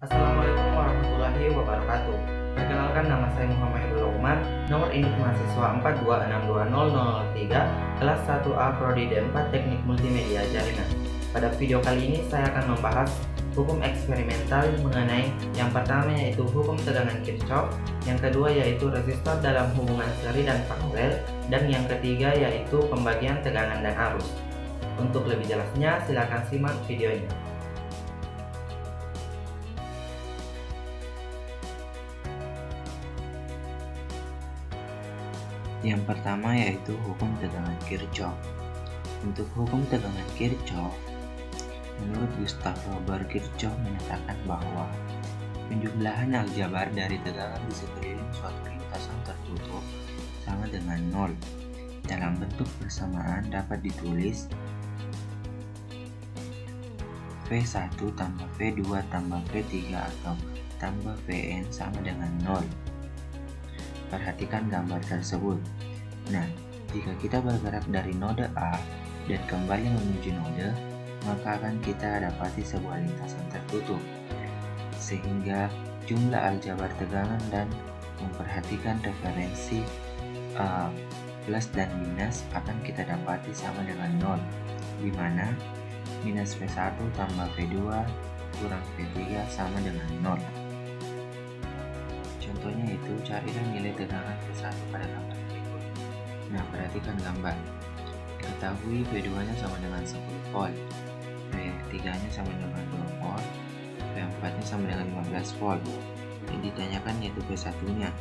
Assalamualaikum warahmatullahi wabarakatuh. Perkenalkan, nama saya Muhammad Ibnu Umar. Nomor induk mahasiswa 4262003, kelas 1A Prodi D4 Teknik Multimedia Jaringan. Pada video kali ini saya akan membahas hukum eksperimental mengenai yang pertama yaitu hukum tegangan Kirchhoff, yang kedua yaitu resistor dalam hubungan seri dan paralel, dan yang ketiga yaitu pembagian tegangan dan arus. Untuk lebih jelasnya silakan simak videonya. Yang pertama yaitu hukum tegangan Kirchhoff. Untuk hukum tegangan Kirchhoff, menurut Gustav Robert Kirchhoff menyatakan bahwa penjumlahan aljabar dari tegangan di sekeliling suatu lintasan tertutup sama dengan 0. Dalam bentuk bersamaan dapat ditulis V1 tambah V2 tambah V3 atau tambah Vn sama dengan 0. Perhatikan gambar tersebut. Nah, jika kita bergerak dari node A dan kembali menuju node, maka akan kita dapati sebuah lintasan tertutup. Sehingga jumlah aljabar tegangan dan memperhatikan referensi plus dan minus akan kita dapati sama dengan 0, di mana minus V1 tambah V2 kurang V3 sama dengan 0. Contohnya itu, carilah nilai tegangan V1 pada gambar berikut. Nah, perhatikan gambar. Diketahui V2 nya sama dengan 10 volt, V3 nya sama dengan 2 volt, V4 nya sama dengan 15 volt. Yang ditanyakan yaitu V1 nya.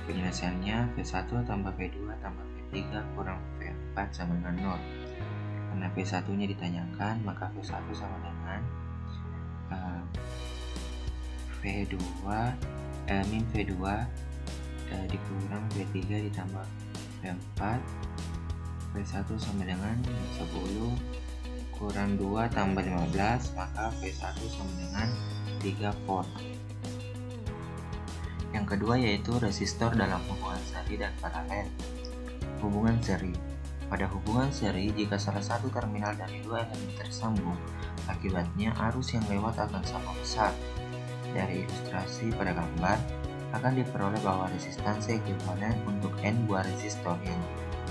Penyelesaiannya V1 tambah V2 tambah V3 kurang V4 sama dengan 0. Karena V1 nya ditanyakan, maka V1 sama dengan V2 min V2 dikurang V3 ditambah V4. V1 sama dengan 10 kurang 2 tambah 15, maka V1 sama dengan 3 volt. Yang kedua yaitu resistor dalam hubungan seri dan paralel. Hubungan seri. Pada hubungan seri, jika salah satu terminal dari dua elemen tersambung, akibatnya arus yang lewat akan sama besar. Dari ilustrasi pada gambar, akan diperoleh bahwa resistansi ekuivalen untuk N buah resistor yang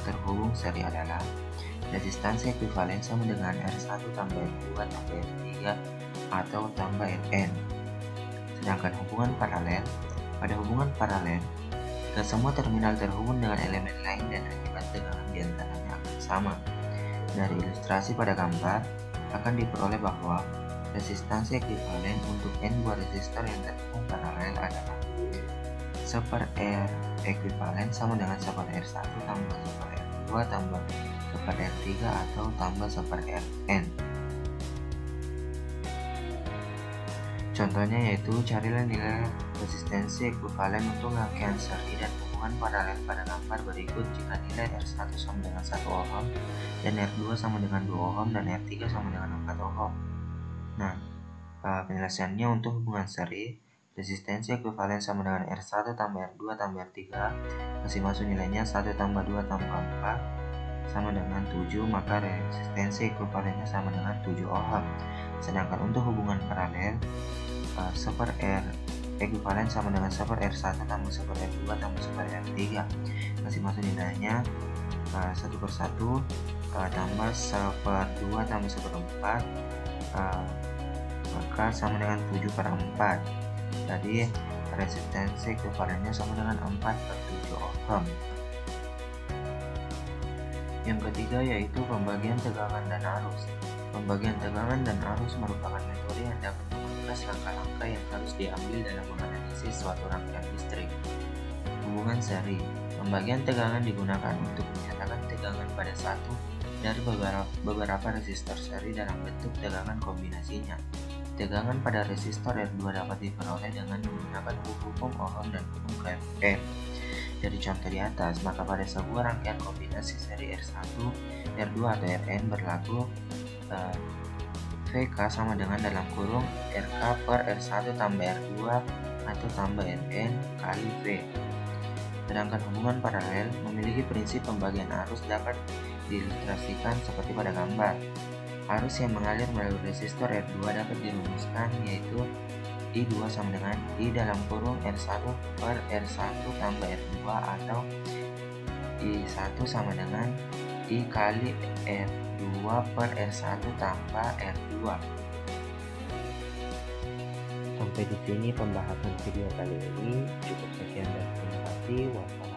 terhubung seri adalah resistansi ekuivalen sama dengan R1 tambah R2 tambah R3 atau tambah Rn. Sedangkan hubungan paralel, pada hubungan paralel, jika semua terminal terhubung dengan elemen lain dan akibat tegangan diantaranya akan sama. Dari ilustrasi pada gambar, akan diperoleh bahwa resistansi ekuivalen untuk N buah resistor yang terhubung paralel adalah 1 R ekuivalen sama dengan 1 R1 tambah 1 R2 tambah 1 R3 atau tambah 1 Rn. Contohnya yaitu, carilah nilai resistansi ekuivalen untuk rangkaian seri dan hubungan paralel pada gambar berikut jika nilai R1 sama dengan 1 ohm dan R2 sama dengan 2 ohm dan R3 sama dengan 4 ohm. Nah, penyelesaiannya untuk hubungan seri, resistansi ekuivalen sama dengan R1 tambah R2 tambah R3, masih masuk nilainya 1 tambah 2 tambah 4 sama dengan 7, maka resistansi ekuivalennya sama dengan 7 ohm. Sedangkan untuk hubungan paralel, 1 R ekuivalen sama dengan 1 R1 tambah 1 R2 tambah 1 R3, masih masuk nilainya 1 per 1 tambah 1 per 2 tambah 1 per 4, maka sama dengan 7 per 4. Jadi resistansi ekuivalennya sama dengan 4 per 7 ohm. Yang ketiga yaitu pembagian tegangan dan arus. Pembagian tegangan dan arus merupakan metode yang dapat memangkas langkah-langkah yang harus diambil dalam menganalisis suatu rangkaian listrik. Hubungan seri. Pembagian tegangan digunakan untuk menyatakan tegangan pada satu dari beberapa resistor seri dalam bentuk tegangan kombinasinya. Tegangan pada resistor R2 dapat diperoleh dengan menggunakan hukum Ohm dan hukum KVL. Dari contoh di atas, maka pada sebuah rangkaian kombinasi seri R1, R2 atau Rn berlaku Vk sama dengan dalam kurung Rk per R1 tambah R2 atau tambah Rn kali V. Sedangkan hubungan paralel memiliki prinsip pembagian arus dapat diilustrasikan seperti pada gambar. Arus yang mengalir melalui resistor R2 dapat dirumuskan yaitu I2 sama dengan I dalam kurung R1 per R1 tambah R2 atau I1 sama dengan I kali R2 per R1 tambah R2. Sampai di sini pembahasan video kali ini. Cukup sekian dan terima kasih. Wassalamualaikum.